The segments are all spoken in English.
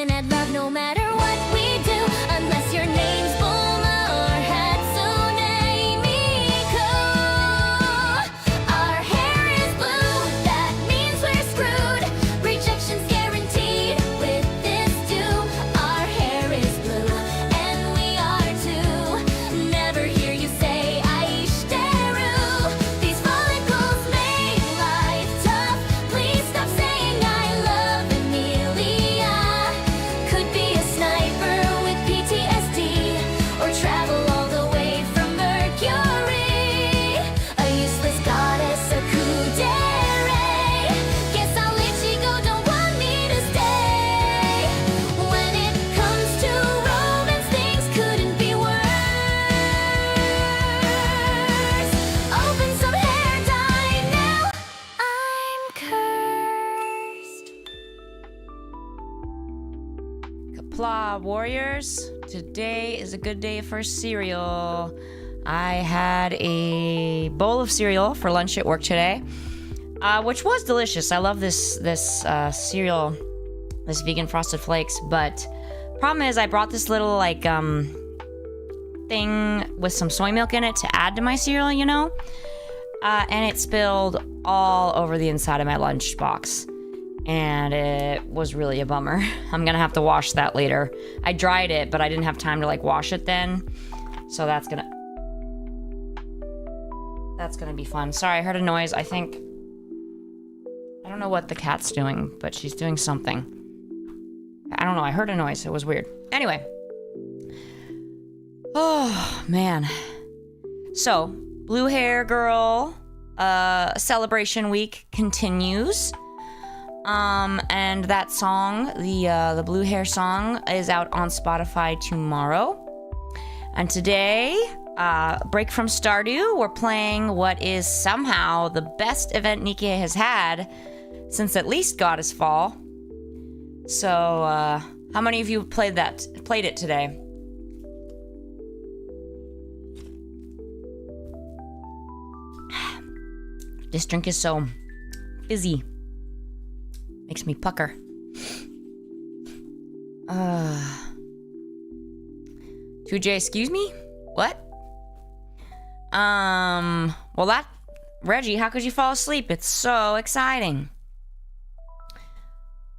win at love no matter what we do. Unless your name's Bulma or Hatsune Miku. Our hair is blue, that means we're screwed. Rejection's guaranteed with this too. Our hair is blue, and we are too. Never hear you say Aishiteru. These follicles make life tough. Please stop saying I love Emilia. Could be a sniper with PTSD, or travel all the way from Mercury. A useless goddess, a kudere. Guess I'll let you go, don't want me to stay. When it comes to romance, things couldn't be worse. Open some hair dye now. I'm cursed. Kapla warriors, today is a good day for cereal. I had a bowl of cereal for lunch at work today, which was delicious. I love this cereal, this vegan frosted flakes. But problem is, I brought this little like thing with some soy milk in it to add to my cereal, you know, and it spilled all over the inside of my lunch box. And it was really a bummer. I'm gonna have to wash that later. I dried it, but I didn't have time to like wash it then. So that's gonna be fun. Sorry, I heard a noise. I think, I don't know what the cat's doing, but she's doing something. I don't know, I heard a noise. It was weird. Anyway. Oh, man. So, Blue Hair Girl celebration week continues. And that song, the Blue Hair song, is out on Spotify tomorrow. And today, break from Stardew, we're playing what is somehow the best event NIKKE has had since at least Goddess Fall. So, how many of you played it today? This drink is so fizzy. Makes me pucker. 2J, excuse me? What? Well that... Reggie, how could you fall asleep? It's so exciting.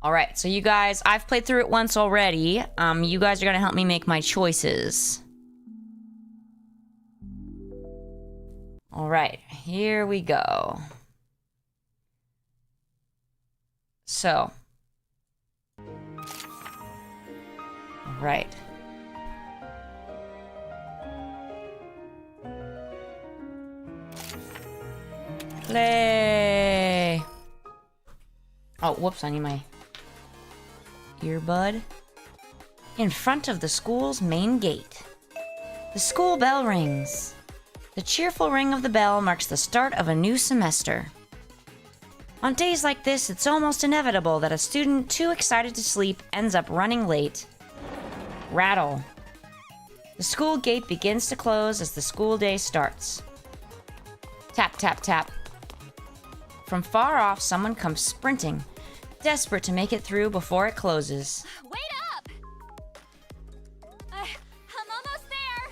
Alright, so you guys... I've played through it once already. You guys are gonna help me make my choices. Alright, here we go. So. Alright. Play! Oh, whoops, I need my earbud. In front of the school's main gate. The school bell rings. The cheerful ring of the bell marks the start of a new semester. On days like this, it's almost inevitable that a student too excited to sleep ends up running late. Rattle. The school gate begins to close as the school day starts. Tap, tap, tap. From far off, someone comes sprinting, desperate to make it through before it closes. Wait up! I'm almost there! ...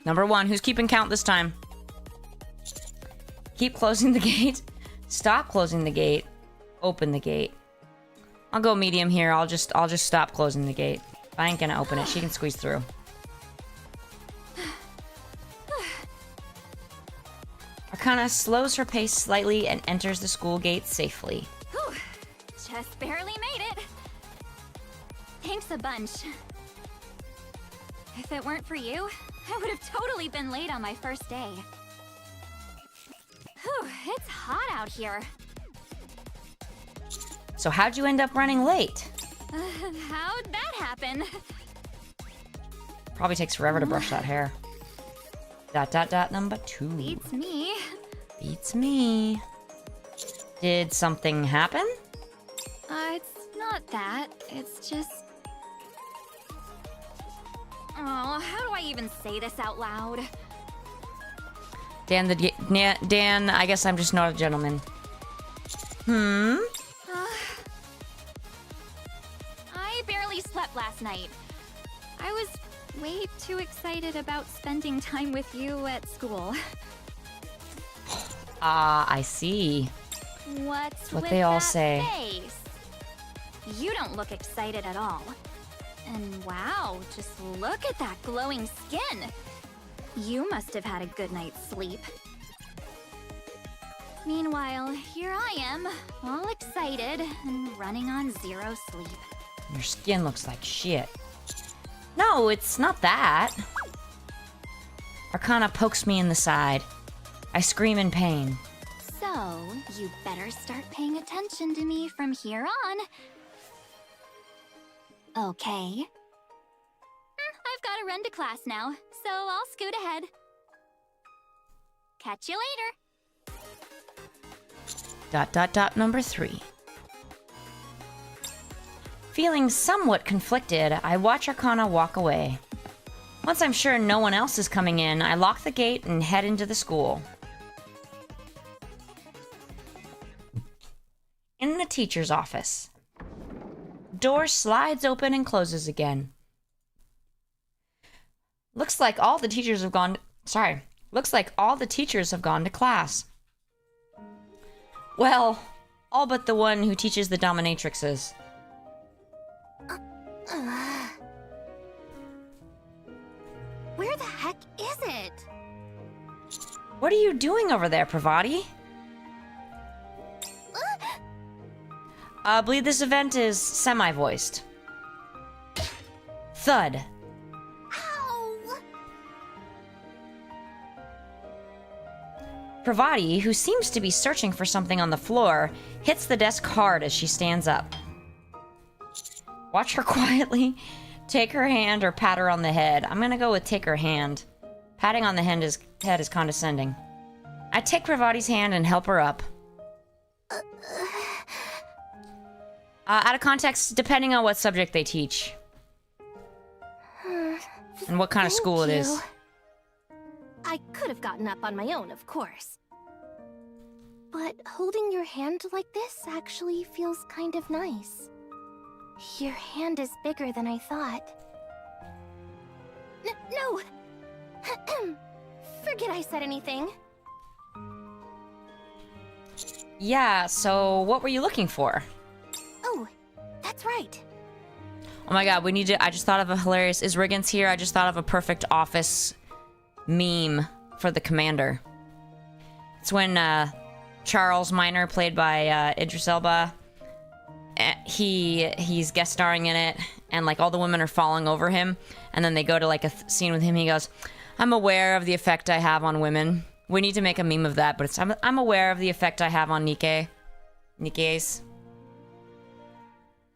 Number 1, who's keeping count this time? Keep closing the gate. Stop closing the gate. Open the gate. I'll go medium here. I'll just stop closing the gate. I ain't gonna open it. She can squeeze through. Arcana slows her pace slightly and enters the school gate safely. Whew. Just barely made it. Thanks a bunch. If it weren't for you, I would have totally been late on my first day. Whew, it's hot out here. So how'd you end up running late? How'd that happen? Probably takes forever to brush that hair. ... Number 2. Beats me. Beats me. Did something happen? It's not that. It's just... Oh, how do I even say this out loud? Dan, I guess I'm just not a gentleman. I barely slept last night. I was way too excited about spending time with you at school. Ah, I see. What's What with they all that say. face? You don't look excited at all. And wow, just look at that glowing skin. You must have had a good night's sleep. Meanwhile, here I am, all excited and running on 0 sleep. Your skin looks like shit. No, it's not that. Arcana pokes me in the side. I scream in pain. So, you better start paying attention to me from here on. Okay. I've got to run to class now, so I'll scoot ahead. Catch you later. Number 3. Feeling somewhat conflicted, I watch Arcana walk away. Once I'm sure no one else is coming in, I lock the gate and head into the school. In the teacher's office. Door slides open and closes again. Looks like all the teachers have gone to class. Well, all but the one who teaches the dominatrixes. Where the heck is it? What are you doing over there, Pravati? I believe this event is semi-voiced. Thud. Ow! Pravati, who seems to be searching for something on the floor, hits the desk hard as she stands up. Watch her quietly take her hand or pat her on the head. I'm gonna go with take her hand. Patting on the head is condescending. I take Pravati's hand and help her up. Out of context, depending on what subject they teach. And what kind of school it is. I could have gotten up on my own, of course. But holding your hand like this actually feels kind of nice. Your hand is bigger than I thought. No! Forget I said anything. Yeah, so what were you looking for? Oh, that's right. Oh my god, we need to... I just thought of a hilarious... Is Rigginss here? I just thought of a perfect office meme for the commander. It's when Charles Minor, played by Idris Elba, he's guest starring in it, and like all the women are falling over him, and then they go to like a scene with him. He goes, "I'm aware of the effect I have on women." We need to make a meme of that, but it's I'm aware of the effect I have on Nikkes.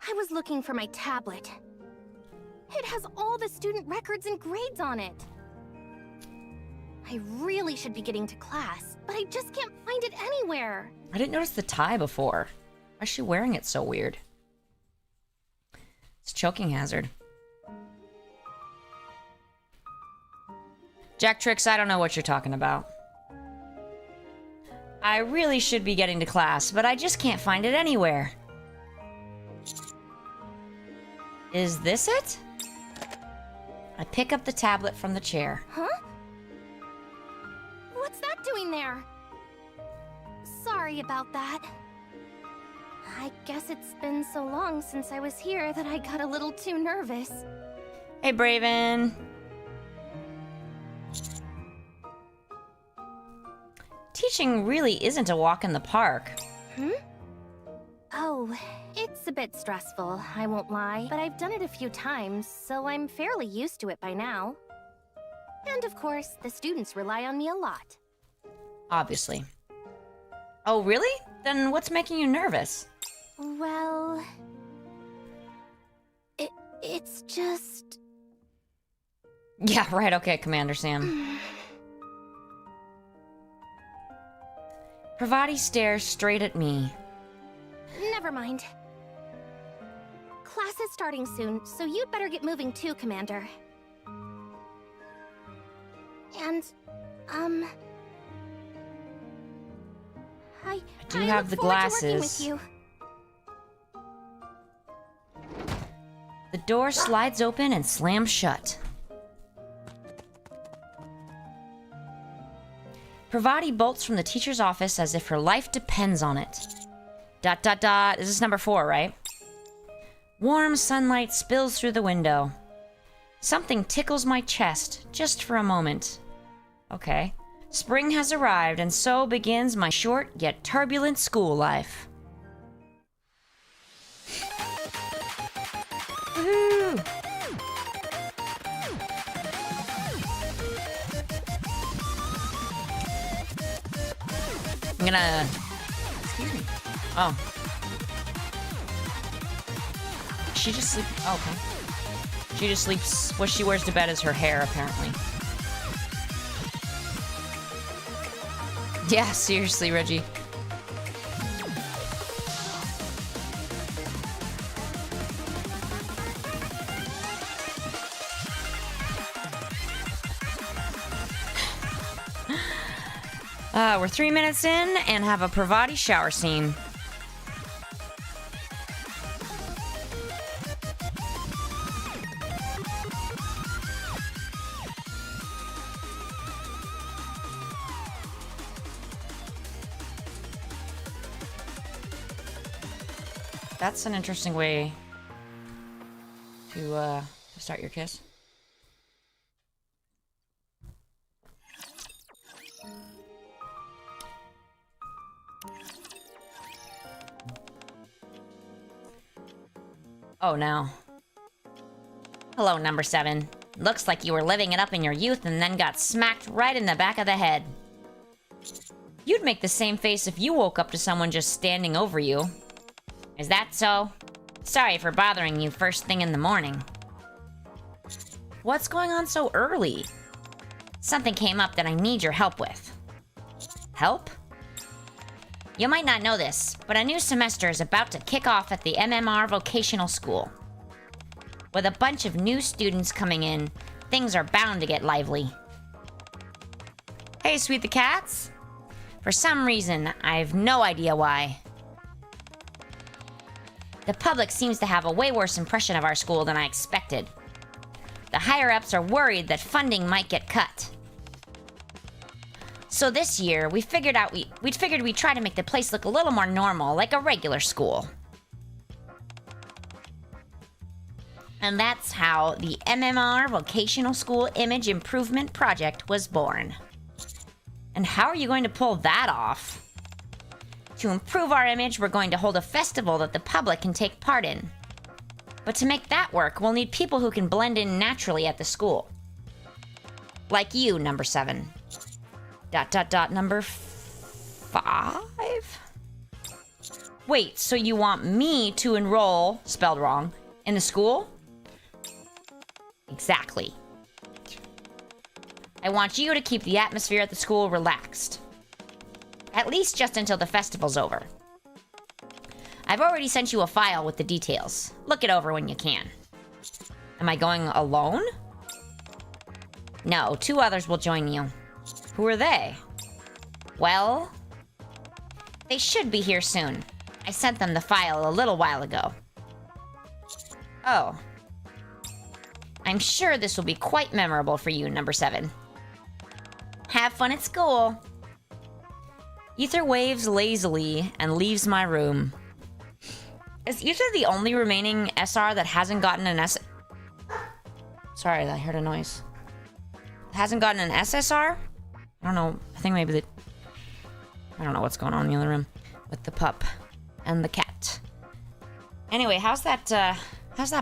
I was looking for my tablet. It has all the student records and grades on it. I really should be getting to class, but I just can't find it anywhere. I didn't notice the tie before. Why is she wearing it so weird? It's a choking hazard. Jack Tricks, I don't know what you're talking about. I really should be getting to class, but I just can't find it anywhere. Is this it? I pick up the tablet from the chair. Huh? What's that doing there? Sorry about that. I guess it's been so long since I was here that I got a little too nervous. Hey, Braven. Teaching really isn't a walk in the park. Oh, it's a bit stressful, I won't lie, but I've done it a few times, so I'm fairly used to it by now. And of course, the students rely on me a lot. Obviously. Oh, really? Then what's making you nervous? Well... It's just... Yeah, right, okay, Commander Sam. Pravati stares straight at me. Never mind. Class is starting soon, so you'd better get moving too, Commander. And, I do have the look forward to working with glasses. you. The door slides open and slams shut. Pravati bolts from the teacher's office as if her life depends on it. ... Is this number 4, right? Warm sunlight spills through the window. Something tickles my chest, just for a moment. Okay. Spring has arrived, and so begins my short yet turbulent school life. Woohoo! I'm gonna... Excuse me. Oh. She just sleeps... Oh, okay. She just sleeps... What she wears to bed is her hair, apparently. Yeah, seriously, Reggie. We're 3 minutes in and have a Pravati shower scene. That's an interesting way to start your kiss. Oh, no. Hello, number 7. Looks like you were living it up in your youth and then got smacked right in the back of the head. You'd make the same face if you woke up to someone just standing over you. Is that so? Sorry for bothering you first thing in the morning. What's going on so early? Something came up that I need your help with. Help? You might not know this, but a new semester is about to kick off at the MMR Vocational School. With a bunch of new students coming in, things are bound to get lively. Hey, Sweet the Cats! For some reason, I have no idea why. The public seems to have a way worse impression of our school than I expected. The higher-ups are worried that funding might get cut. So this year, we figured we'd try to make the place look a little more normal, like a regular school. And that's how the MMR Vocational School Image Improvement Project was born. And how are you going to pull that off? To improve our image, we're going to hold a festival that the public can take part in. But to make that work, we'll need people who can blend in naturally at the school. Like you, number 7. ... number 5? Wait, so you want me to enroll, spelled wrong, in the school? Exactly. I want you to keep the atmosphere at the school relaxed. At least just until the festival's over. I've already sent you a file with the details. Look it over when you can. Am I going alone? No, 2 others will join you. Who are they? Well, they should be here soon. I sent them the file a little while ago. Oh. I'm sure this will be quite memorable for you, number 7. Have fun at school. Ether waves lazily and leaves my room. Is Ether the only remaining SR that hasn't gotten an S... Sorry, I heard a noise. Hasn't gotten an SSR? I don't know. I think maybe I don't know what's going on in the other room with the pup and the cat. Anyway, how's that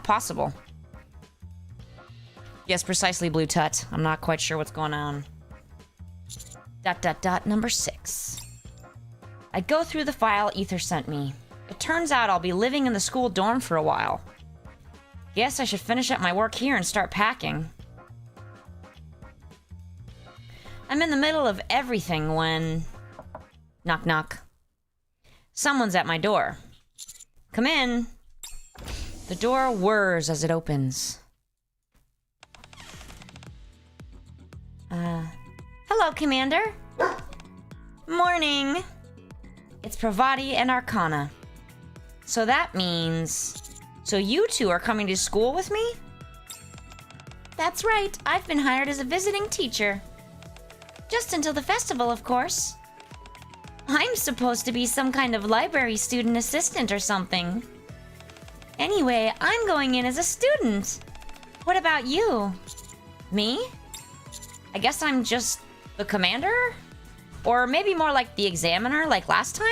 possible? Yes, precisely, Blue Tut. I'm not quite sure what's going on. ... number 6. I go through the file Ether sent me. It turns out I'll be living in the school dorm for a while. Guess I should finish up my work here and start packing. I'm in the middle of everything when... Knock, knock. Someone's at my door. Come in. The door whirs as it opens. Hello, Commander. Morning. It's Pravati and Arcana. So that means... So you two are coming to school with me? That's right. I've been hired as a visiting teacher. Just until the festival, of course. I'm supposed to be some kind of library student assistant or something. Anyway, I'm going in as a student. What about you? Me? I guess I'm just the commander? Or maybe more like the examiner, like last time?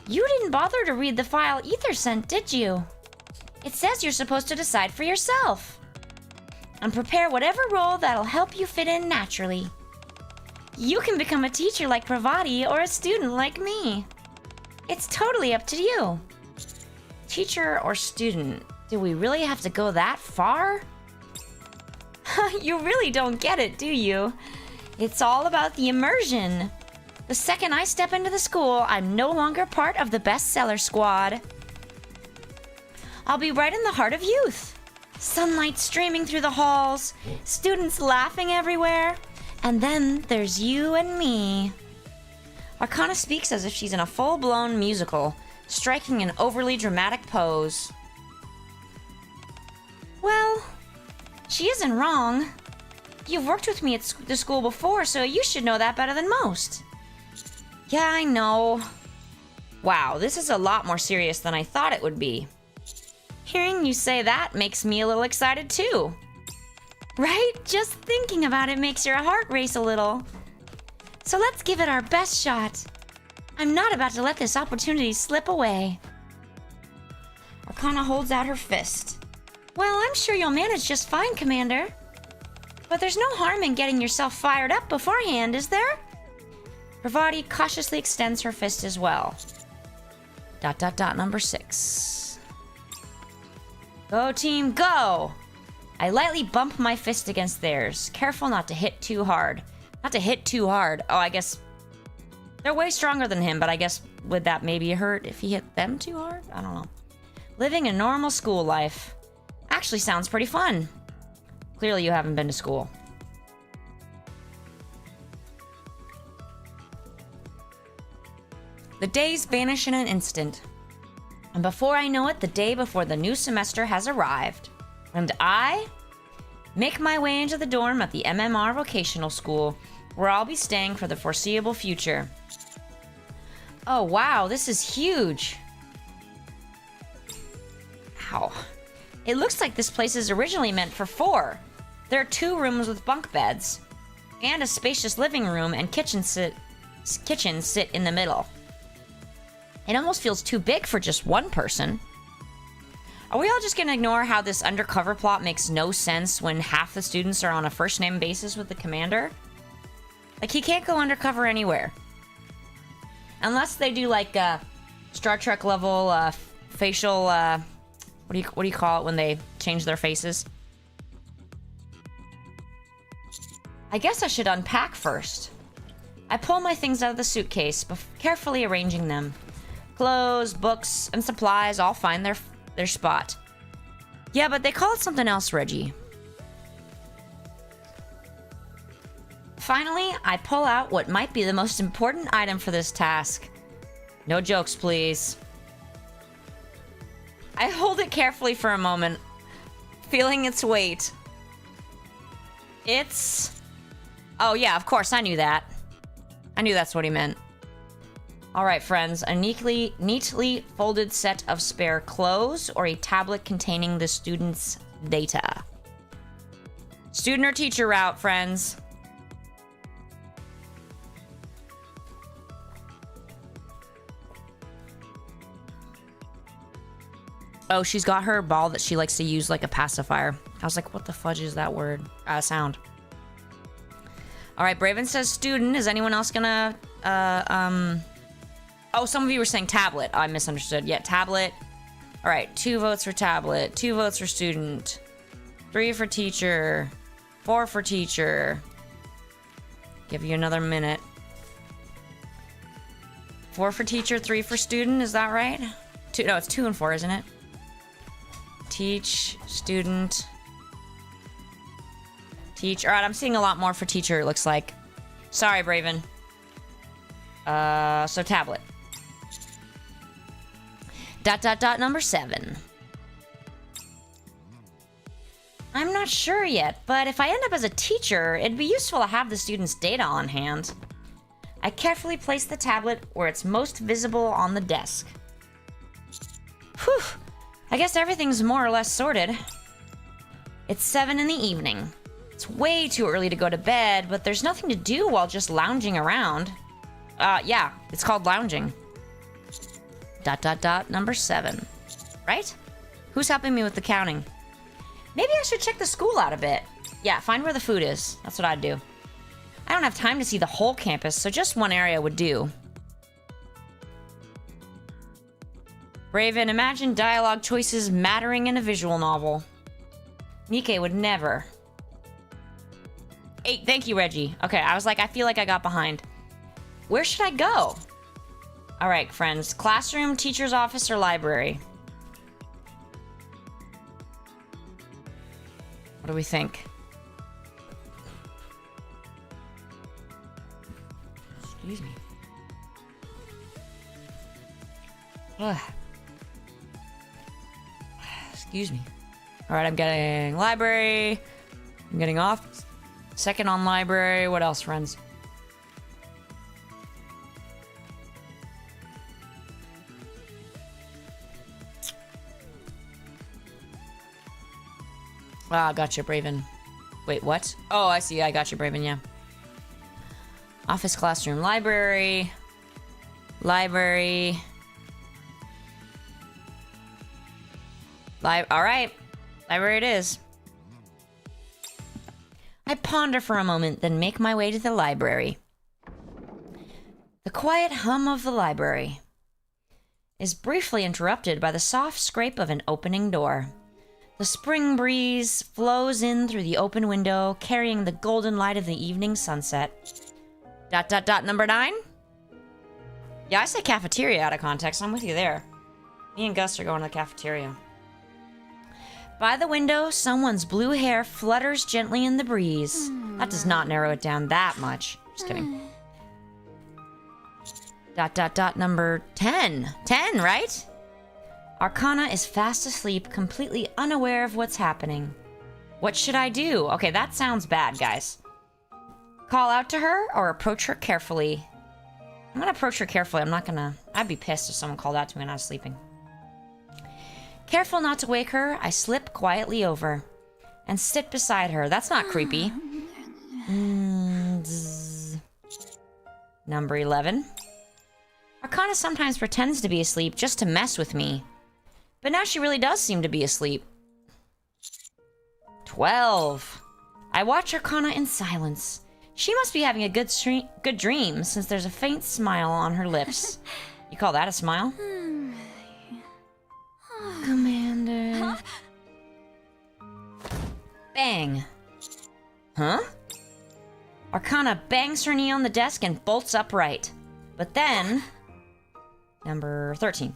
You didn't bother to read the file Ether sent, did you? It says you're supposed to decide for yourself. And prepare whatever role that'll help you fit in naturally. You can become a teacher like Pravati or a student like me. It's totally up to you. Teacher or student, do we really have to go that far? You really don't get it, do you? It's all about the immersion. The second I step into the school, I'm no longer part of the bestseller squad. I'll be right in the heart of youth. Sunlight streaming through the halls, students laughing everywhere, and then there's you and me. Arcana speaks as if she's in a full-blown musical, striking an overly dramatic pose. Well, she isn't wrong. You've worked with me at the school before, so you should know that better than most. Yeah, I know. Wow, this is a lot more serious than I thought it would be. Hearing you say that makes me a little excited too. Right? Just thinking about it makes your heart race a little. So let's give it our best shot. I'm not about to let this opportunity slip away. Arcana holds out her fist. Well, I'm sure you'll manage just fine, Commander. But there's no harm in getting yourself fired up beforehand, is there? Pravati cautiously extends her fist as well. ... number 6. Go team, go! I lightly bump my fist against theirs, careful not to hit too hard. Not to hit too hard. Oh, I guess... They're way stronger than him, but I guess would that maybe hurt if he hit them too hard? I don't know. Living a normal school life. Actually sounds pretty fun. Clearly you haven't been to school. The days vanish in an instant. And before I know it, the day before the new semester has arrived. And I make my way into the dorm at the MMR Vocational School, where I'll be staying for the foreseeable future. Oh wow, this is huge. Ow. It looks like this place is originally meant for 4. There are 2 rooms with bunk beds, and a spacious living room and kitchen sit in the middle. It almost feels too big for just one person. Are we all just gonna ignore how this undercover plot makes no sense when half the students are on a first name basis with the commander? Like, he can't go undercover anywhere. Unless they do like Star Trek level facial, what do you call it when they change their faces? I guess I should unpack first. I pull my things out of the suitcase, carefully arranging them. Clothes, books, and supplies all find their spot. Yeah, but they call it something else, Reggie. Finally, I pull out what might be the most important item for this task. No jokes, please. I hold it carefully for a moment, feeling its weight. It's... Oh yeah, of course, I knew that. I knew that's what he meant. Alright, friends, a neatly folded set of spare clothes or a tablet containing the student's data. Student or teacher route, friends. Oh, she's got her ball that she likes to use like a pacifier. I was like, what the fudge is that word? Sound. Alright, Braven says student. Is anyone else gonna, Oh, some of you were saying tablet. I misunderstood. Yeah, tablet. Alright, 2 votes for tablet, 2 votes for student, 3 for teacher, 4 for teacher. Give you another minute. 4 for teacher, 3 for student, is that right? No, it's 2 and 4, isn't it? Teach, student. Teach. Alright, I'm seeing a lot more for teacher, it looks like. Sorry, Braven. So tablet. Number 7. I'm not sure yet, but if I end up as a teacher, it'd be useful to have the students' data on hand. I carefully place the tablet where it's most visible on the desk. Whew! I guess everything's more or less sorted. It's 7 in the evening. It's way too early to go to bed, but there's nothing to do while just lounging around. Yeah, it's called lounging. Number 7. Right? Who's helping me with the counting? Maybe I should check the school out a bit. Yeah, find where the food is. That's what I'd do. I don't have time to see the whole campus, so just one area would do. Raven, imagine dialogue choices mattering in a visual novel. NIKKE would never. 8, thank you, Reggie. Okay, I was like, I feel like I got behind. Where should I go? Alright, friends. Classroom, teacher's office, or library? What do we think? Excuse me. Ugh. Excuse me. Alright, I'm getting library. I'm getting off. Second on library. What else, friends? Ah, gotcha, Braven. Wait, what? Oh, I see. I got you, Braven, yeah. Office, classroom, library. Library. Alright. Library it is. I ponder for a moment, then make my way to the library. The quiet hum of the library is briefly interrupted by the soft scrape of an opening door. The spring breeze flows in through the open window, carrying the golden light of the evening sunset. Number 9? Yeah, I say cafeteria out of context. I'm with you there. Me and Gus are going to the cafeteria. By the window, someone's blue hair flutters gently in the breeze. That does not narrow it down that much. Just kidding. Number 10. 10, right? Arcana is fast asleep, completely unaware of what's happening. What should I do? Okay, that sounds bad, guys. Call out to her or approach her carefully? I'm gonna approach her carefully. I'd be pissed if someone called out to me and I was sleeping. Careful not to wake her, I slip quietly over and sit beside her. That's not creepy. Number 11. Arcana sometimes pretends to be asleep just to mess with me. But now she really does seem to be asleep. 12. I watch Arcana in silence. She must be having a good dream, since there's a faint smile on her lips. You call that a smile? Commander. Huh? Bang. Huh? Arcana bangs her knee on the desk and bolts upright. But then... Number 13.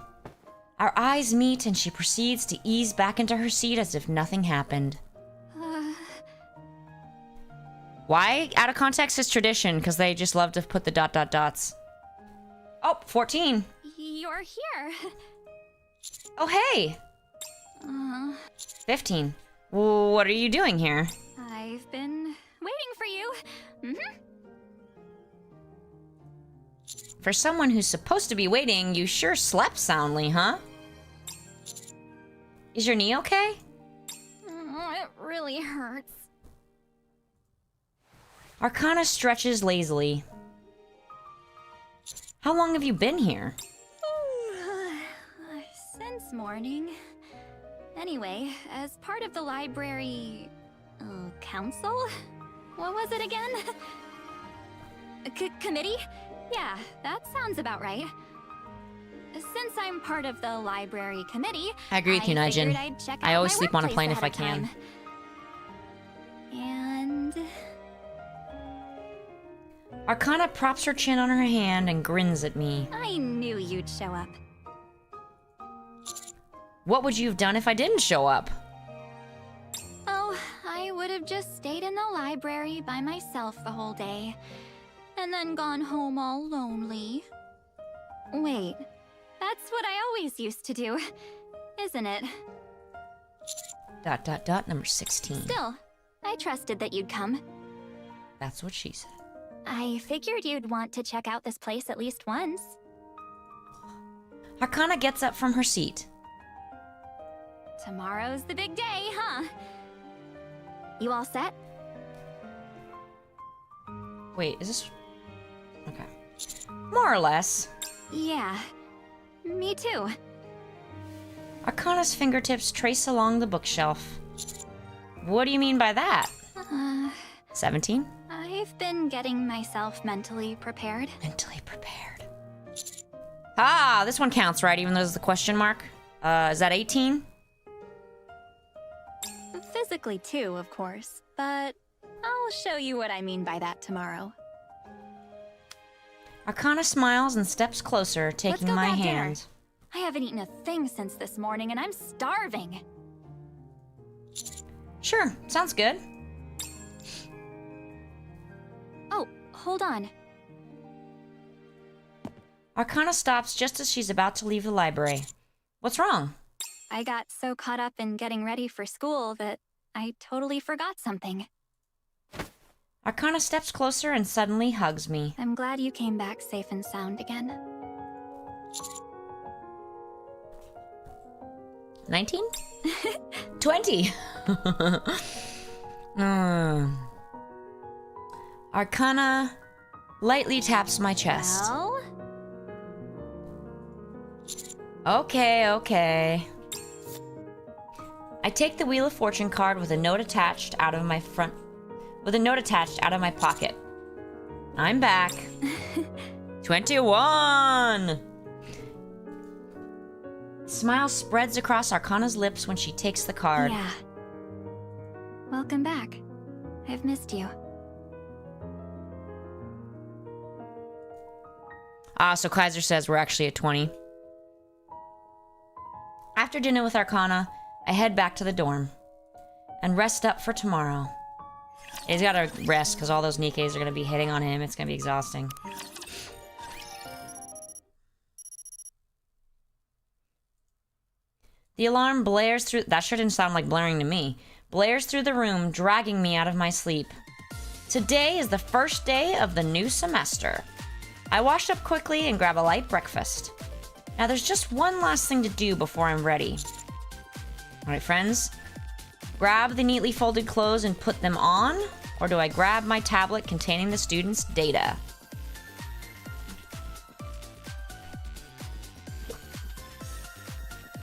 Our eyes meet and she proceeds to ease back into her seat as if nothing happened. Why? Out of context is tradition, because they just love to put the ... Oh, 14. You're here. Oh, hey. 15. What are you doing here? I've been waiting for you. For someone who's supposed to be waiting, you sure slept soundly, huh? Is your knee okay? It really hurts. Arcana stretches lazily. How long have you been here? Since morning. Anyway, as part of the library... council? What was it again? Committee? Yeah, that sounds about right. Since I'm part of the library committee, I agree with you, Nijin. I always sleep on a plane if I can. And... Arcana props her chin on her hand and grins at me. I knew you'd show up. What would you have done if I didn't show up? Oh, I would have have just stayed in the library by myself the whole day, and then gone home all lonely. Wait, that's what I always used to do, isn't it? ... Number 16. Still, I trusted that you'd come. That's what she said. I figured you'd want to check out this place at least once. Arcana gets up from her seat. Tomorrow's the big day, huh? You all set? Wait, is this... Okay. More or less. Yeah, me too. Arcana's fingertips trace along the bookshelf. What do you mean by that? 17? I've been getting myself mentally prepared. Mentally prepared. Ah, this one counts, right? Even though there's the question mark. Is that 18? Physically too, of course, but I'll show you what I mean by that tomorrow. Arcana smiles and steps closer, taking my grab dinner. hand. I haven't eaten a thing since this morning, and I'm starving. Sure, sounds good. Oh, hold on. Arcana stops just as she's about to leave the library. What's wrong? I got so caught up in getting ready for school that I totally forgot something. Arcana steps closer and suddenly hugs me. I'm glad you came back safe and sound again. 19? 20! Arcana lightly taps my chest. Well? Okay. I take the Wheel of Fortune card with a note attached out of my pocket. I'm back. 21! Smile spreads across Arcana's lips when she takes the card. Yeah. Welcome back. I've missed you. So Kaiser says we're actually at 20. After dinner with Arcana, I head back to the dorm and rest up for tomorrow. He's gotta rest because all those NIKKEs are gonna be hitting on him. It's gonna be exhausting. The alarm blares through... That sure didn't sound like blaring to me. Blares through the room, dragging me out of my sleep. Today is the first day of the new semester. I wash up quickly and grab a light breakfast. Now there's just one last thing to do before I'm ready. Alright, friends. Grab the neatly folded clothes and put them on? Or do I grab my tablet containing the students' data?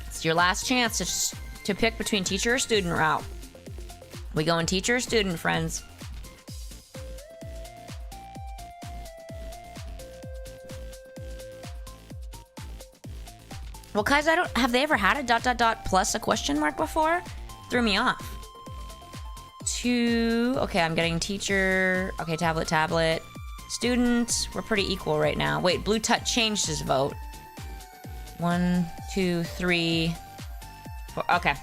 It's your last chance to pick between teacher or student route. We going teacher or student, friends? Well, guys, have they ever had a ... plus a question mark before? Threw me off. Okay, I'm getting teacher. Okay, tablet. Student, we're pretty equal right now. Wait, Blue Tut changed his vote. 1, 2, 3, 4. Okay,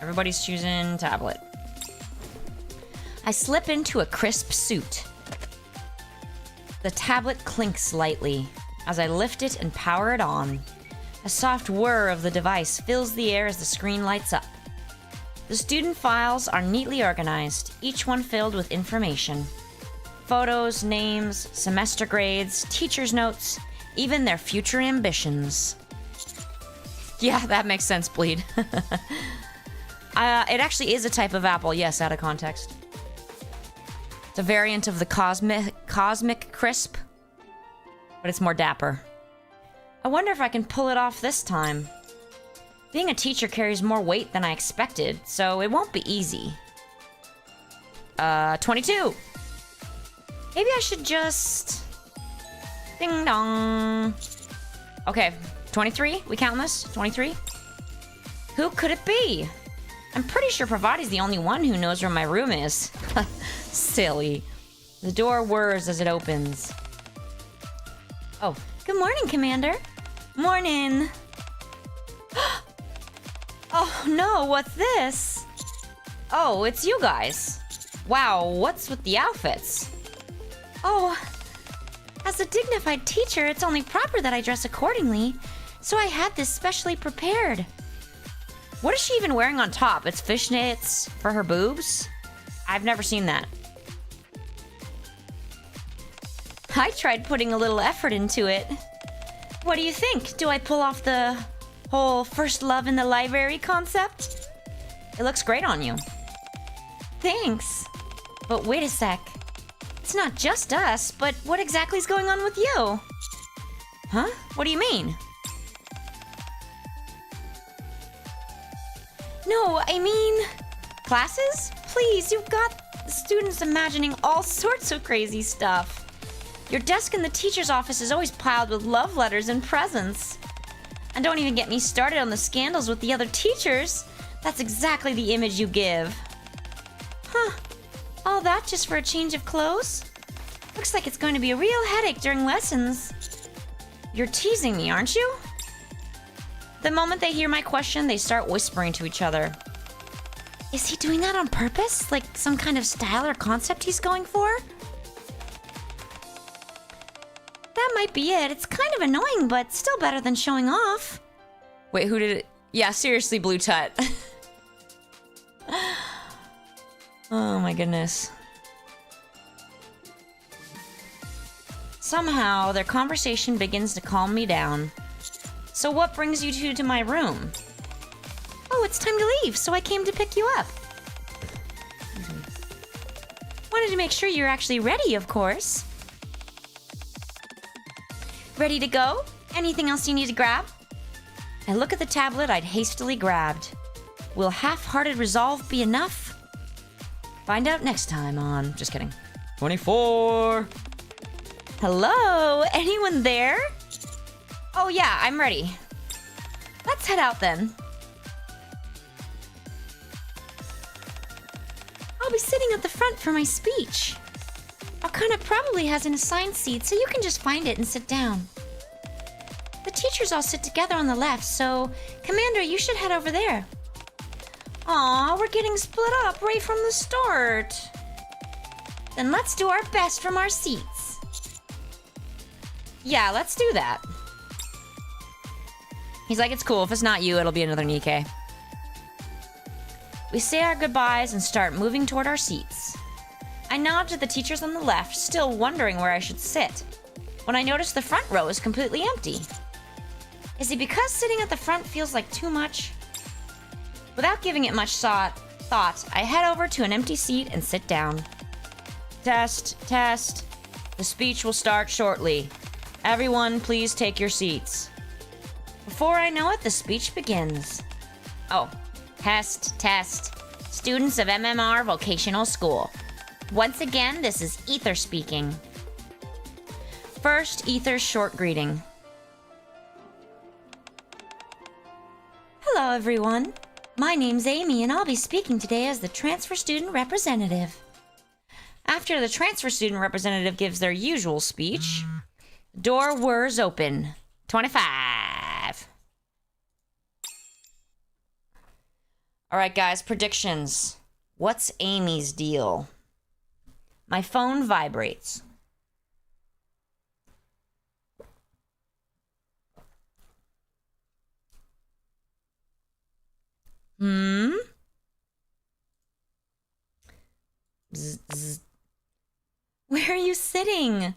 everybody's choosing tablet. I slip into a crisp suit. The tablet clinks lightly as I lift it and power it on. A soft whir of the device fills the air as the screen lights up. The student files are neatly organized, each one filled with information. Photos, names, semester grades, teacher's notes, even their future ambitions. Yeah, that makes sense, Bleed. It actually is a type of apple, yes, out of context. It's a variant of the Cosmic Crisp, but it's more dapper. I wonder if I can pull it off this time. Being a teacher carries more weight than I expected, so it won't be easy. 22! Maybe I should just... Ding dong. Okay, 23? We count this? 23? Who could it be? I'm pretty sure Pravati's the only one who knows where my room is. Silly. The door whirs as it opens. Oh, good morning, Commander. Morning. Oh no, what's this? Oh, it's you guys. Wow, what's with the outfits? Oh, as a dignified teacher, it's only proper that I dress accordingly. So I had this specially prepared. What is she even wearing on top? It's fishnets for her boobs? I've never seen that. I tried putting a little effort into it. What do you think? Do I pull off the whole first love in the library concept? It looks great on you. Thanks. But wait a sec. It's not just us, but what exactly is going on with you? Huh? What do you mean? No, I mean... Classes? Please, you've got the students imagining all sorts of crazy stuff. Your desk in the teacher's office is always piled with love letters and presents. And don't even get me started on the scandals with the other teachers. That's exactly the image you give. Huh. All that just for a change of clothes? Looks like it's going to be a real headache during lessons. You're teasing me, aren't you? The moment they hear my question, they start whispering to each other. Is he doing that on purpose? Like some kind of style or concept he's going for? That might be it. It's kind of annoying, but still better than showing off. Wait, who did it? Yeah, seriously, Blue Tut. Oh my goodness. Somehow, their conversation begins to calm me down. So what brings you two to my room? Oh, it's time to leave, so I came to pick you up. Wanted to make sure you're actually ready, of course. Ready to go? Anything else you need to grab? I look at the tablet I'd hastily grabbed. Will half-hearted resolve be enough? Find out next time on... Just kidding. 24! Hello? Anyone there? Oh yeah, I'm ready. Let's head out then. I'll be sitting at the front for my speech. Arcana probably has an assigned seat, so you can just find it and sit down. The teachers all sit together on the left, so... Commander, you should head over there. Aw, we're getting split up right from the start. Then let's do our best from our seats. Yeah, let's do that. He's like, it's cool. If it's not you, it'll be another NIKKE. We say our goodbyes and start moving toward our seats. I nod to the teachers on the left, still wondering where I should sit, when I notice the front row is completely empty. Is it because sitting at the front feels like too much? Without giving it much thought, I head over to an empty seat and sit down. Test, test. The speech will start shortly. Everyone, please take your seats. Before I know it, the speech begins. Oh, test, test. Students of MMR Vocational School. Once again, this is Ether speaking. First, Ether's short greeting. Hello, everyone. My name's Amy, and I'll be speaking today as the transfer student representative. After the transfer student representative gives their usual speech, door whirs open. 25. All right, guys, predictions. What's Amy's deal? My phone vibrates. Bzz, bzz. Where are you sitting?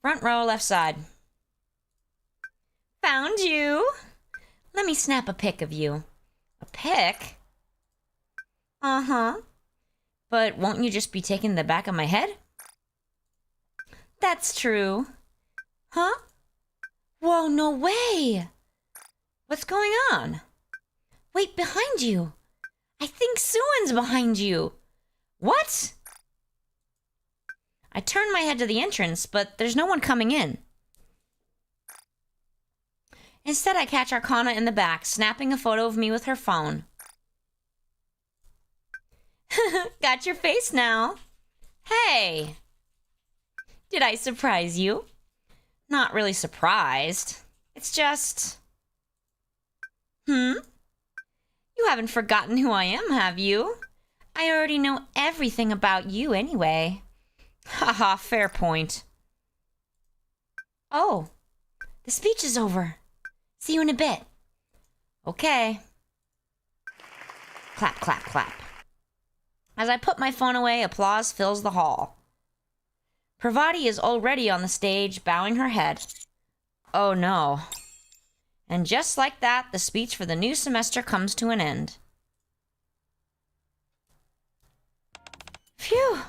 Front row, left side. Found you. Let me snap a pic of you. A pic? Uh-huh. But won't you just be taking the back of my head? That's true. Huh? Whoa, no way! What's going on? Wait, behind you! I think Suin's behind you! What? I turn my head to the entrance, but there's no one coming in. Instead, I catch Arcana in the back, snapping a photo of me with her phone. Got your face now. Hey! Did I surprise you? Not really surprised. It's just... You haven't forgotten who I am, have you? I already know everything about you anyway. Haha, fair point. Oh, the speech is over. See you in a bit. Okay. Clap, clap, clap. As I put my phone away, applause fills the hall. Parvati is already on the stage, bowing her head. Oh no. And just like that, the speech for the new semester comes to an end. Phew!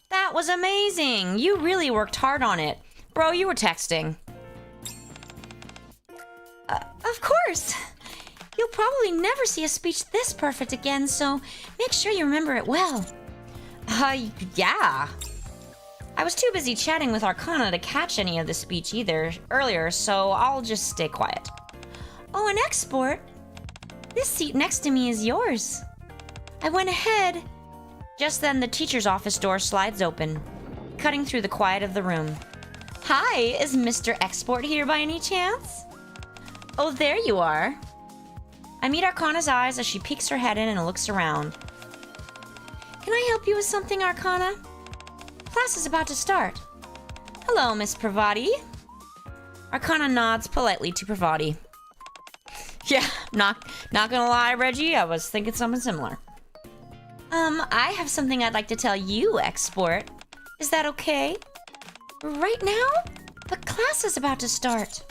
That was amazing! You really worked hard on it. Bro, you were texting. Of course! You'll probably never see a speech this perfect again, so make sure you remember it well. Yeah. I was too busy chatting with Arcana to catch any of the speech earlier, so I'll just stay quiet. Oh, an export? This seat next to me is yours. I went ahead. Just then, the teacher's office door slides open, cutting through the quiet of the room. Hi, is Mr. Export here by any chance? Oh, there you are. I meet Arcana's eyes as she peeks her head in and looks around. Can I help you with something, Arcana? Class is about to start. Hello, Miss Parvati. Arcana nods politely to Parvati. Yeah, not gonna lie, Reggie, I was thinking something similar. I have something I'd like to tell you, Export. Is that okay? Right now? But class is about to start.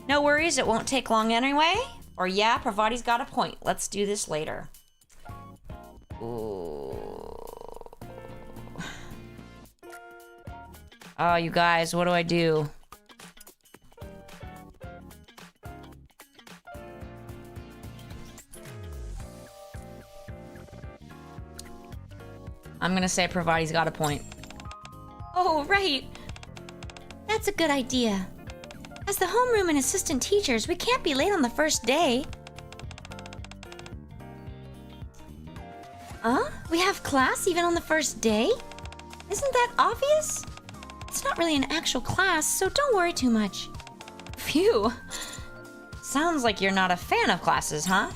No worries, it won't take long anyway. Or yeah, Parvati's got a point. Let's do this later. Ooh. Oh, you guys, what do I do? I'm gonna say Parvati's got a point. Oh, right. That's a good idea. As the homeroom and assistant teachers, we can't be late on the first day. We have class even on the first day? Isn't that obvious? It's not really an actual class, so don't worry too much. Phew. Sounds like you're not a fan of classes, huh?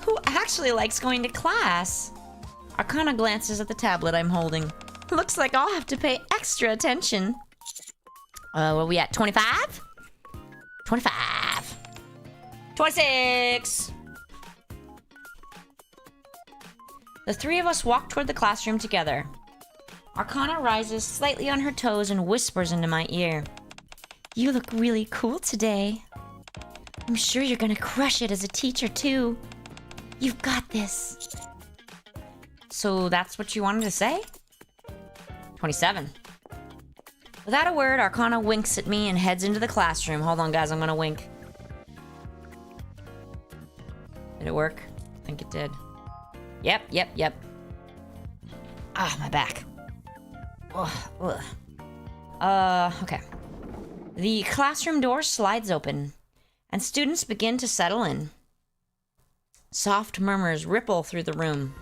Who actually likes going to class? Arcana glances at the tablet I'm holding. Looks like I'll have to pay extra attention. What are we at? 25? 25. 26. The three of us walk toward the classroom together. Arcana rises slightly on her toes and whispers into my ear. You look really cool today. I'm sure you're gonna crush it as a teacher too. You've got this. So that's what you wanted to say? 27. Without a word, Arcana winks at me and heads into the classroom. Hold on, guys, I'm gonna wink. Did it work? I think it did. Yep. Ah, my back. Ugh. Okay. The classroom door slides open, and students begin to settle in. Soft murmurs ripple through the room.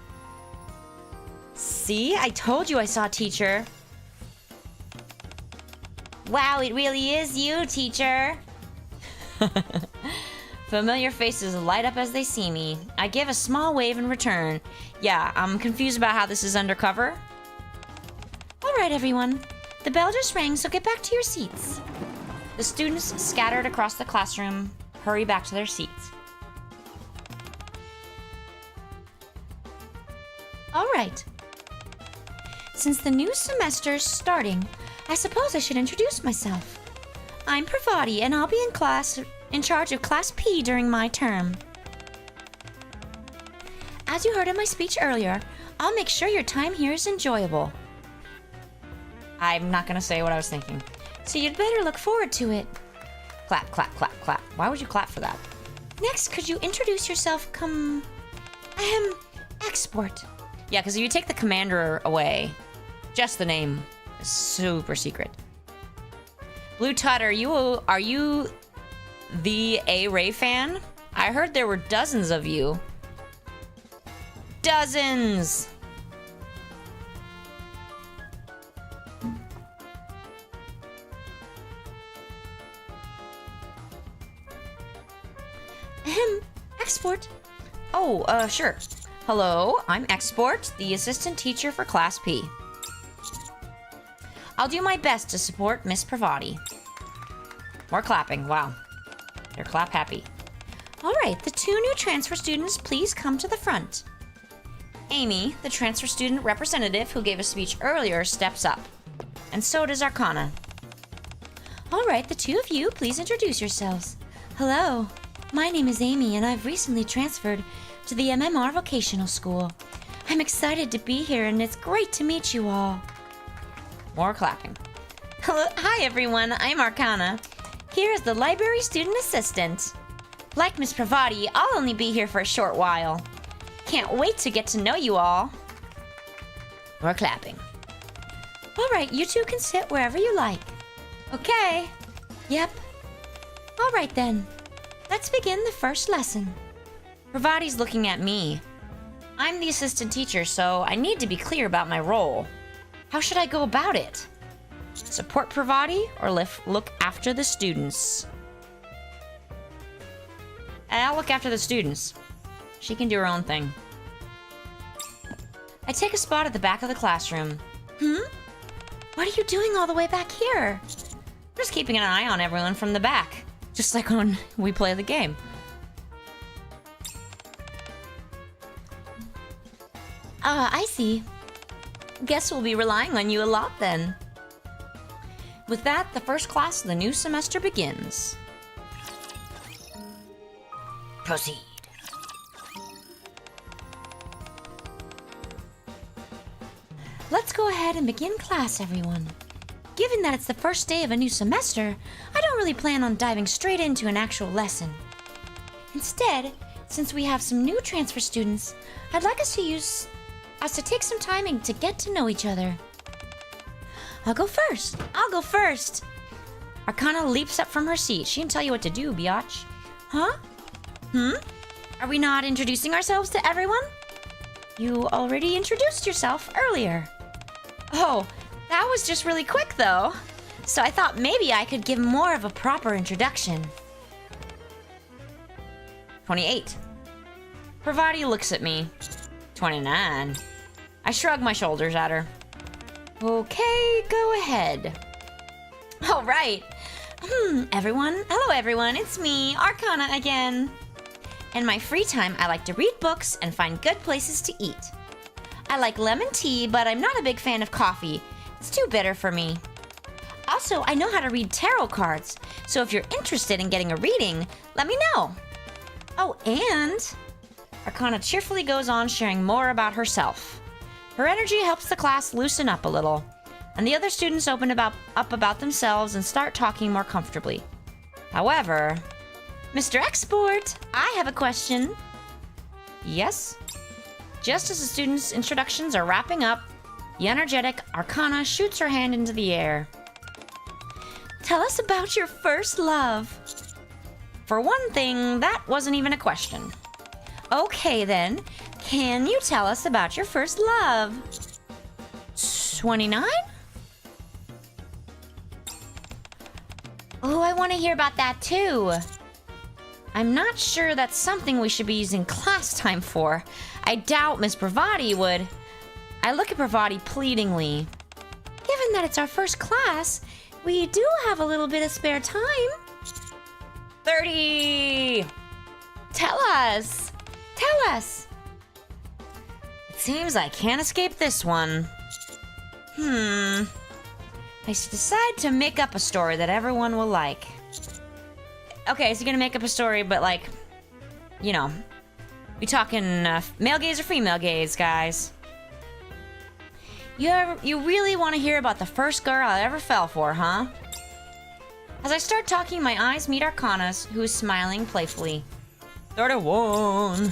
See? I told you I saw teacher. Wow, it really is you, teacher. Familiar faces light up as they see me. I give a small wave in return. Yeah, I'm confused about how this is undercover. All right, everyone. The bell just rang, so get back to your seats. The students scattered across the classroom hurry back to their seats. All right. Since the new semester's starting, I suppose I should introduce myself. I'm Parvati, and I'll be in charge of Class P during my term. As you heard in my speech earlier, I'll make sure your time here is enjoyable. I'm not gonna say what I was thinking. So you'd better look forward to it. Clap, clap, clap, clap. Why would you clap for that? Next, could you introduce yourself Export. Yeah, because if you take the commander away, just the name is super secret. Blue Tut, are you the A-Ray fan? I heard there were dozens of you. Dozens! Export. Oh, sure. Hello, I'm Export, the assistant teacher for Class P. I'll do my best to support Miss Pravati. More clapping, wow. They're clap happy. All right, the 2 new transfer students, please come to the front. Amy, the transfer student representative who gave a speech earlier, steps up. And so does Arcana. All right, the 2 of you, please introduce yourselves. Hello, my name is Amy and I've recently transferred to the MMR Vocational School. I'm excited to be here and it's great to meet you all. More clapping. Hello, hi everyone, I'm Arcana. Here is the library student assistant. Like Miss Pravati, I'll only be here for a short while. Can't wait to get to know you all. More clapping. All right, you 2 can sit wherever you like. Okay. Yep. All right then. Let's begin the first lesson. Pravati's looking at me. I'm the assistant teacher, so I need to be clear about my role. How should I go about it? Support Pravati or look after the students? I'll look after the students. She can do her own thing. I take a spot at the back of the classroom. What are you doing all the way back here? I'm just keeping an eye on everyone from the back. Just like when we play the game. I see. Guess we'll be relying on you a lot then. With that, the first class of the new semester begins. Proceed. Let's go ahead and begin class, everyone. Given that it's the first day of a new semester, I don't really plan on diving straight into an actual lesson. Instead, since we have some new transfer students, I'd like us to take some time to get to know each other. I'll go first. Arcana leaps up from her seat. She can tell you what to do, biatch. Huh? Are we not introducing ourselves to everyone? You already introduced yourself earlier. Oh, that was just really quick though. So I thought maybe I could give more of a proper introduction. 28. Pravati looks at me. 29. I shrug my shoulders at her. Okay, go ahead. All right. Everyone. Hello, everyone. It's me, Arcana again. In my free time, I like to read books and find good places to eat. I like lemon tea, but I'm not a big fan of coffee. It's too bitter for me. Also, I know how to read tarot cards, so if you're interested in getting a reading, let me know. Oh, and Arcana cheerfully goes on sharing more about herself. Her energy helps the class loosen up a little, and the other students open up about themselves and start talking more comfortably. However, Mr. Export, I have a question. Yes? Just as the students' introductions are wrapping up, the energetic Arcana shoots her hand into the air. Tell us about your first love. For one thing, that wasn't even a question. Okay then, can you tell us about your first love? 29? Oh, I want to hear about that too. I'm not sure that's something we should be using class time for. I doubt Miss Pravati would. I look at Pravati pleadingly. Given that it's our first class, we do have a little bit of spare time. 30! Tell us! Tell us! It seems I can't escape this one. I decide to make up a story that everyone will like. Okay, so you're gonna make up a story, but like, you know, we talking male gaze or female gaze, guys? You really want to hear about the first girl I ever fell for, huh? As I start talking, my eyes meet Arcana's, who is smiling playfully. 31.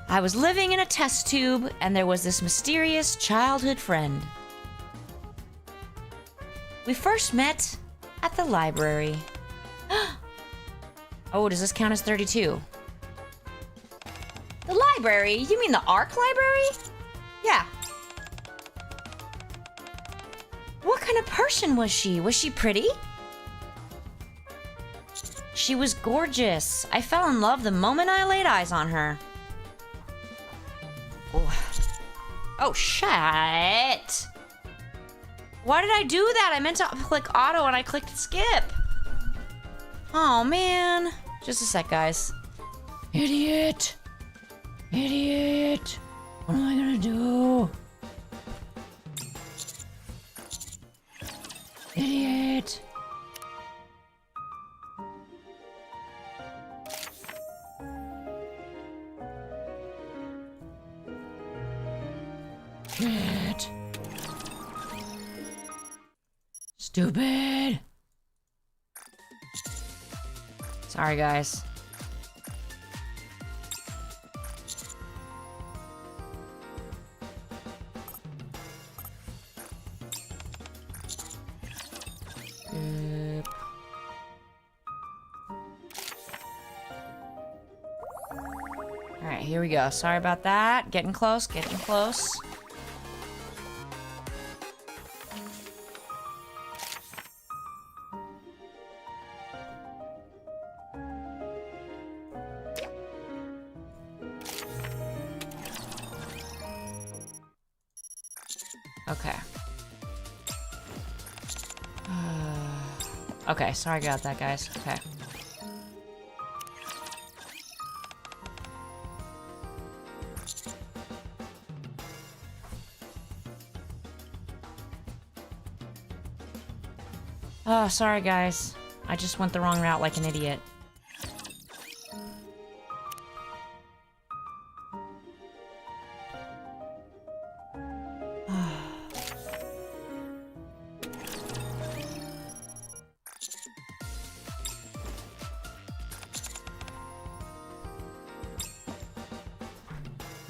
I was living in a test tube, and there was this mysterious childhood friend. We first met at the library. Oh, does this count as 32? The library? You mean the ARC library? Yeah. What kind of person was she? Was she pretty? She was gorgeous. I fell in love the moment I laid eyes on her. Oh, shit. Why did I do that? I meant to click auto and I clicked skip. Oh, man. Just a sec, guys. Idiot. Idiot. What am I gonna do? Idiot. Shit. Stupid. Sorry, guys. Alright, here we go. Sorry about that. Getting close, getting close. Okay. Okay, sorry about that, guys. Okay. Oh, sorry, guys. I just went the wrong route like an idiot.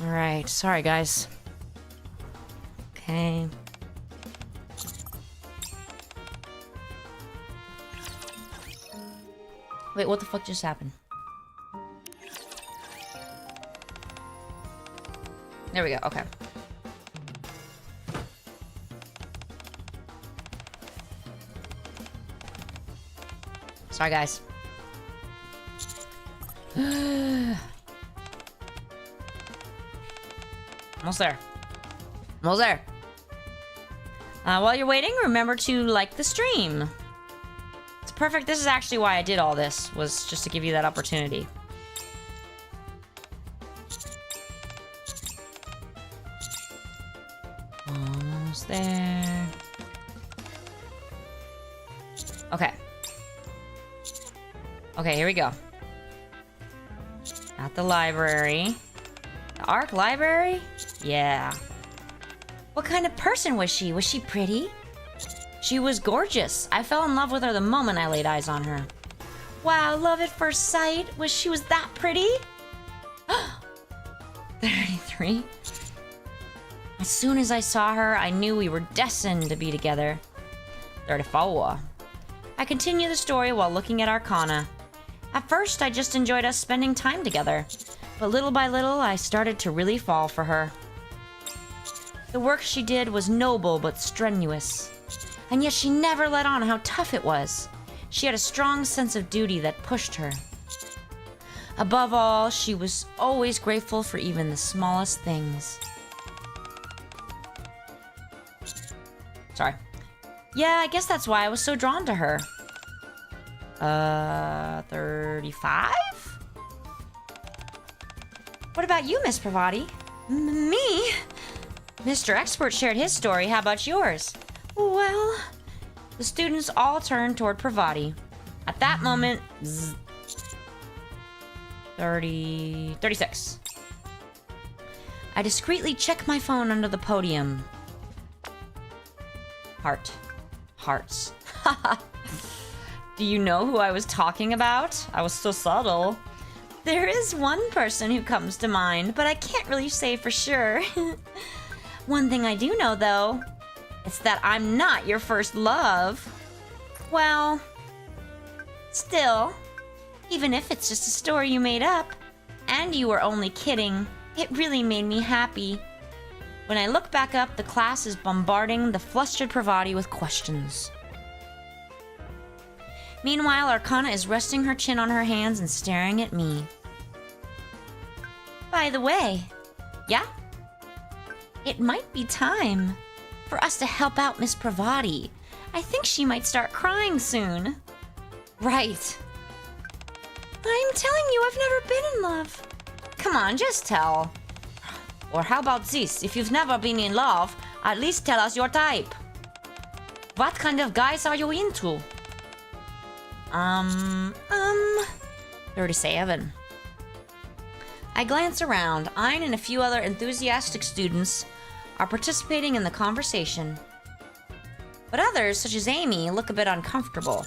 Alright, sorry guys. Okay. Wait, what the fuck just happened? There we go, okay. Sorry guys. Almost there. Almost there. While you're waiting, remember to like the stream. It's perfect. This is actually why I did all this, was just to give you that opportunity. Almost there. Okay. Okay, here we go. At the library. The Ark Library? Yeah. What kind of person was she? Was she pretty? She was gorgeous. I fell in love with her the moment I laid eyes on her. Wow, love at first sight. She was that pretty? 33. As soon as I saw her, I knew we were destined to be together. 34. I continue the story while looking at Arcana. At first, I just enjoyed us spending time together. But little by little, I started to really fall for her. The work she did was noble but strenuous. And yet she never let on how tough it was. She had a strong sense of duty that pushed her. Above all, she was always grateful for even the smallest things. Sorry. Yeah, I guess that's why I was so drawn to her. 35? What about you, Miss Pravati? Me? Mr. Expert shared his story. How about yours? Well... The students all turned toward Pravati. At that moment... 36. I discreetly check my phone under the podium. Heart. Hearts. Do you know who I was talking about? I was so subtle. There is one person who comes to mind, but I can't really say for sure. One thing I do know, though, it's that I'm not your first love. Well, still, even if it's just a story you made up, and you were only kidding, it really made me happy. When I look back up, the class is bombarding the flustered Pravati with questions. Meanwhile, Arcana is resting her chin on her hands and staring at me. By the way, yeah? It might be time for us to help out Miss Pravati. I think she might start crying soon. Right. I'm telling you, I've never been in love. Come on, just tell. Or how about this? If you've never been in love, at least tell us your type. What kind of guys are you into? 37. I glance around. Ein and a few other enthusiastic students are participating in the conversation. But others, such as Amy, look a bit uncomfortable.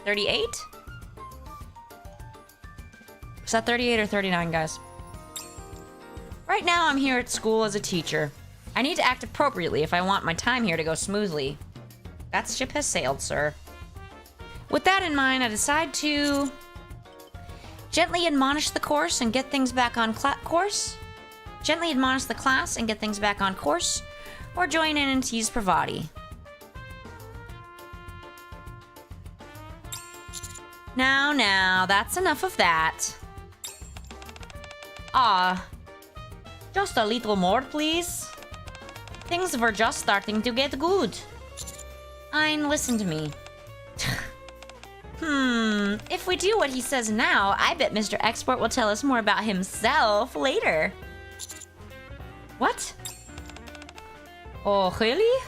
38? Is that 38 or 39, guys? Right now, I'm here at school as a teacher. I need to act appropriately if I want my time here to go smoothly. That ship has sailed, sir. With that in mind, I decide to gently admonish the course and get things back on course. Gently admonish the class and get things back on course. Or join in and tease Pravati. Now, that's enough of that. Just a little more, please. Things were just starting to get good. Ein, listen to me. If we do what he says now, I bet Mr. Export will tell us more about himself later. What? Oh, really?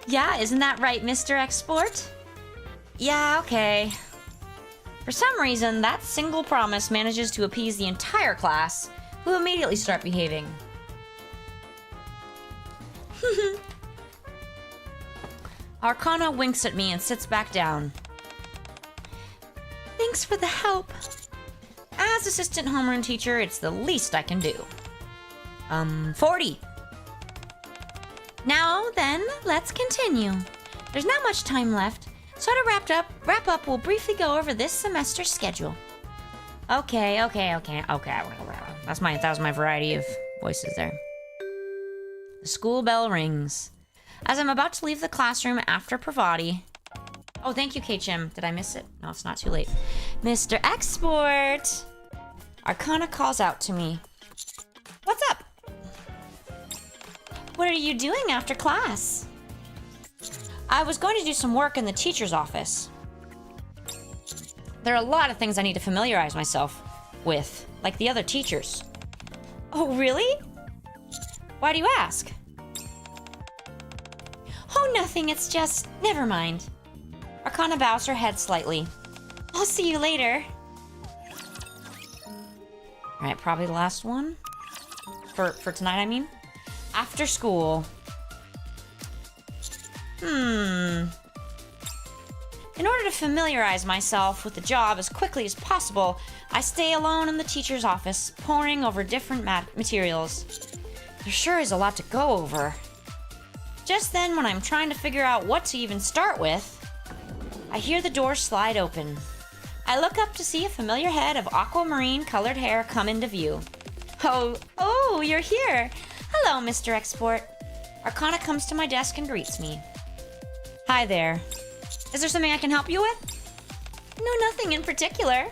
Yeah, isn't that right, Mr. Export? Yeah, okay. For some reason, that single promise manages to appease the entire class, who immediately start behaving. Arcana winks at me and sits back down. Thanks for the help. As assistant homeroom teacher, it's the least I can do. 40. Now then, let's continue. There's not much time left, so to wrap up, we'll briefly go over this semester's schedule. Okay. That was my variety of voices there. The school bell rings. As I'm about to leave the classroom after Pravati... Oh, thank you, KHM. Did I miss it? No, it's not too late. Mr. Export! Arcana calls out to me. What's up? What are you doing after class? I was going to do some work in the teacher's office. There are a lot of things I need to familiarize myself with, like the other teachers. Oh, really? Why do you ask? Oh, nothing. It's just... Never mind. Arcana bows her head slightly. I'll see you later. Alright, probably the last one. For tonight, I mean. After school. In order to familiarize myself with the job as quickly as possible, I stay alone in the teacher's office, poring over different materials. There sure is a lot to go over. Just then, when I'm trying to figure out what to even start with, I hear the door slide open. I look up to see a familiar head of aquamarine colored hair come into view. Oh, you're here. Hello, Mr. Export. Arcana comes to my desk and greets me. Hi there. Is there something I can help you with? No, nothing in particular.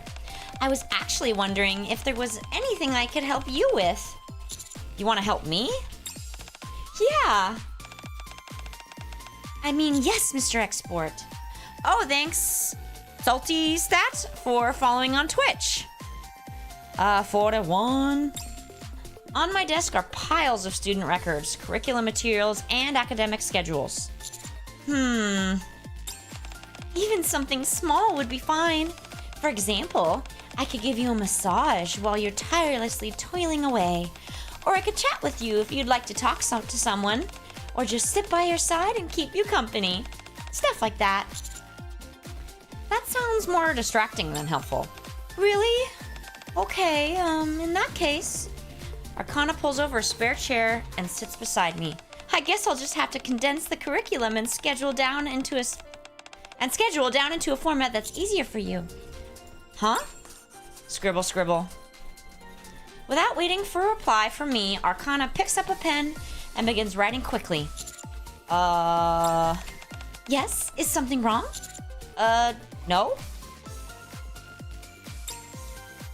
I was actually wondering if there was anything I could help you with. You want to help me? Yeah. I mean, yes, Mr. Export. Oh, thanks, Salty Stat, for following on Twitch. 41. On my desk are piles of student records, curriculum materials, and academic schedules. Even something small would be fine. For example, I could give you a massage while you're tirelessly toiling away. Or I could chat with you if you'd like to talk to someone. Or just sit by your side and keep you company. Stuff like that. That sounds more distracting than helpful. Really? Okay, in that case... Arcana pulls over a spare chair and sits beside me. I guess I'll just have to condense the curriculum and schedule down into a format that's easier for you. Huh? Scribble, scribble. Without waiting for a reply from me, Arcana picks up a pen and begins writing quickly. Yes? Is something wrong? No?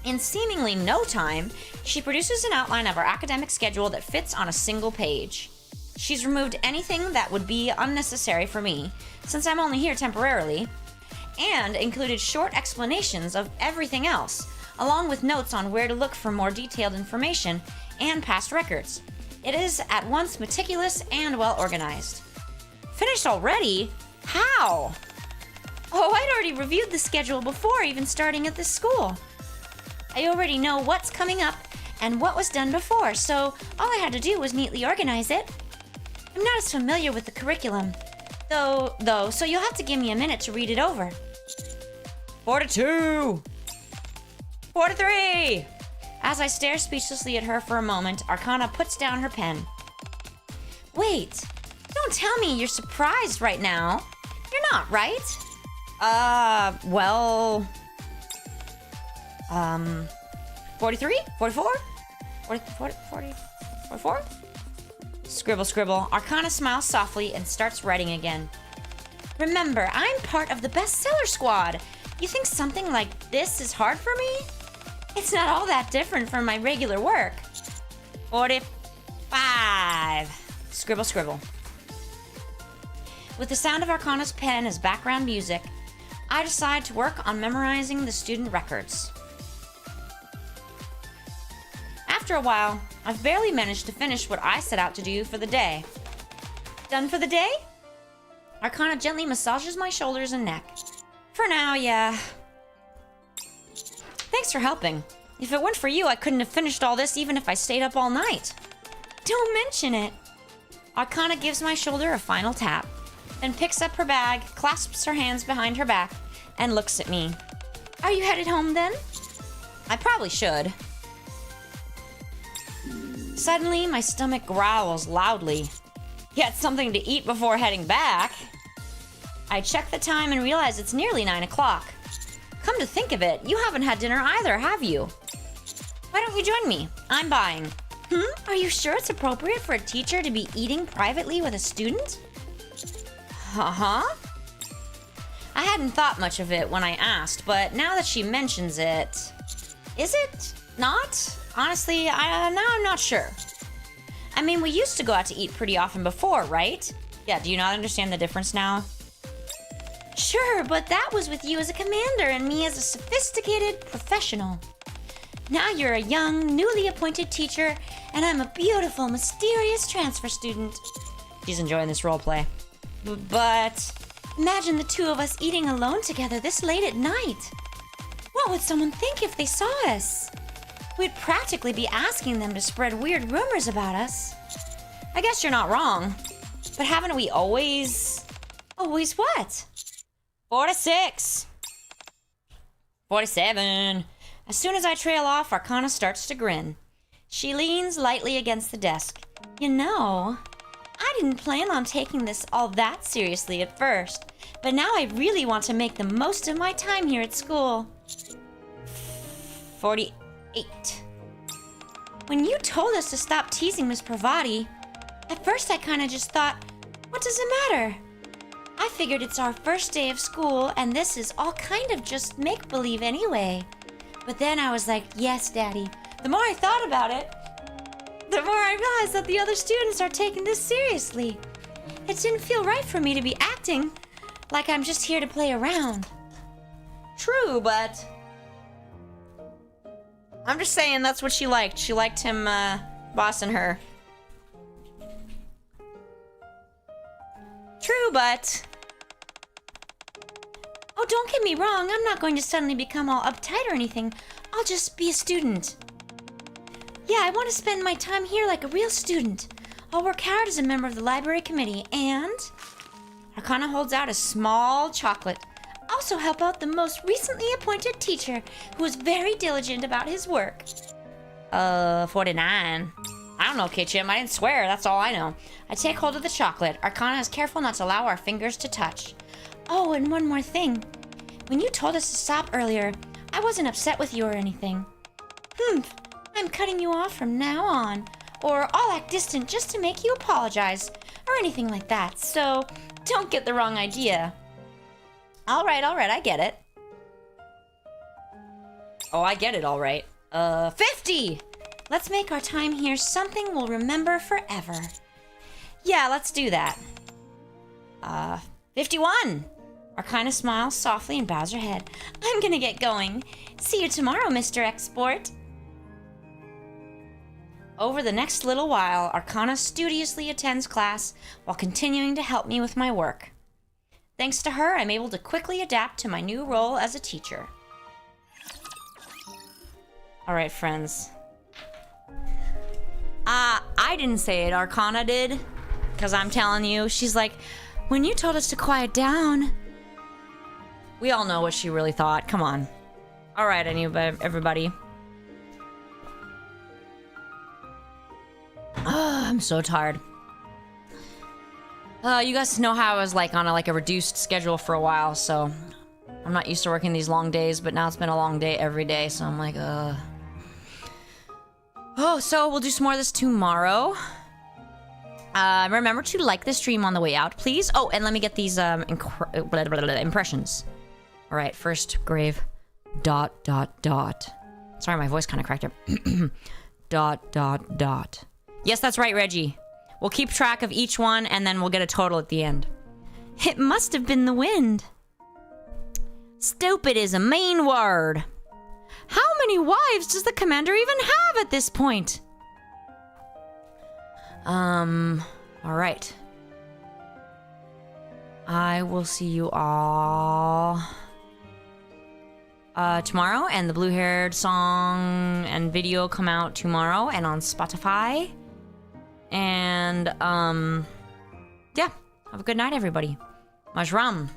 In seemingly no time, She produces an outline of our academic schedule that fits on a single page. She's removed anything that would be unnecessary for me, since I'm only here temporarily, and included short explanations of everything else, along with notes on where to look for more detailed information and past records. It is at once meticulous and well organized. Finished already? How? Oh, I'd already reviewed the schedule before even starting at this school. I already know what's coming up and what was done before, so all I had to do was neatly organize it. I'm not as familiar with the curriculum, though, so you'll have to give me a minute to read it over. 4 to 2. 4 to 3. As I stare speechlessly at her for a moment, Arcana puts down her pen. Wait, don't tell me you're surprised right now. You're not, right? Well... 43? 44? 44? Scribble, scribble. Arcana smiles softly and starts writing again. Remember, I'm part of the bestseller squad. You think something like this is hard for me? It's not all that different from my regular work. 45. Scribble, scribble. With the sound of Arcana's pen as background music, I decide to work on memorizing the student records. After a while, I've barely managed to finish what I set out to do for the day. Done for the day? Arcana gently massages my shoulders and neck. For now, yeah. Thanks for helping. If it weren't for you, I couldn't have finished all this even if I stayed up all night. Don't mention it. Arcana gives my shoulder a final tap, then picks up her bag, clasps her hands behind her back, and looks at me. Are you headed home then? I probably should. Suddenly, my stomach growls loudly. Get something to eat before heading back. I check the time and realize it's nearly 9 o'clock. Come to think of it, you haven't had dinner either, have you? Why don't you join me? I'm buying. Are you sure it's appropriate for a teacher to be eating privately with a student? Uh-huh. I hadn't thought much of it when I asked, but now that she mentions it... Is it not? Honestly, now I'm not sure. I mean, we used to go out to eat pretty often before, right? Yeah, do you not understand the difference now? Sure, but that was with you as a commander and me as a sophisticated professional. Now you're a young, newly appointed teacher, and I'm a beautiful, mysterious transfer student. She's enjoying this roleplay. But imagine the two of us eating alone together this late at night. What would someone think if they saw us? We'd practically be asking them to spread weird rumors about us. I guess you're not wrong. But haven't we always... Always what? 46. 47. As soon as I trail off, Arcana starts to grin. She leans lightly against the desk. You know, I didn't plan on taking this all that seriously at first, but now I really want to make the most of my time here at school. 48. When you told us to stop teasing Miss Pravati, at first I kind of just thought, what does it matter? I figured it's our first day of school and this is all kind of just make-believe anyway. But then I was like, yes, Daddy. The more I thought about it, the more I realized that the other students are taking this seriously. It didn't feel right for me to be acting like I'm just here to play around. True, but... I'm just saying that's what she liked. She liked him, bossing her. True, but... Oh, don't get me wrong. I'm not going to suddenly become all uptight or anything. I'll just be a student. Yeah, I want to spend my time here like a real student. I'll work hard as a member of the library committee and... Arcana holds out a small chocolate. Also help out the most recently appointed teacher who is very diligent about his work. 49. I don't know, Kitchen. I didn't swear. That's all I know. I take hold of the chocolate. Arcana is careful not to allow our fingers to touch. Oh, and one more thing. When you told us to stop earlier, I wasn't upset with you or anything. I'm cutting you off from now on. Or I'll act distant just to make you apologize. Or anything like that. So, don't get the wrong idea. Alright, I get it. Oh, I get it, alright. 50! Let's make our time here something we'll remember forever. Yeah, let's do that. 51! Arcana smiles softly and bows her head. I'm gonna get going. See you tomorrow, Mr. Export. Over the next little while, Arcana studiously attends class while continuing to help me with my work. Thanks to her, I'm able to quickly adapt to my new role as a teacher. Alright, friends. I didn't say it, Arcana did. Because I'm telling you, she's like, when you told us to quiet down. We all know what she really thought. Come on. Alright, everybody. I'm so tired. You guys know how I was like on a reduced schedule for a while, so I'm not used to working these long days, but now it's been a long day every day, so I'm like, Oh, so we'll do some more of this tomorrow. Remember to like the stream on the way out, please. Oh, and let me get these impressions. All right, first grave. ... Sorry, my voice kind of cracked up. ... Yes, that's right, Reggie. We'll keep track of each one, and then we'll get a total at the end. It must have been the wind. Stupid is a mean word. How many wives does the commander even have at this point? Alright. I will see you all tomorrow, and the blue-haired song and video come out tomorrow and on Spotify. And, yeah. Have a good night, everybody. Much rum.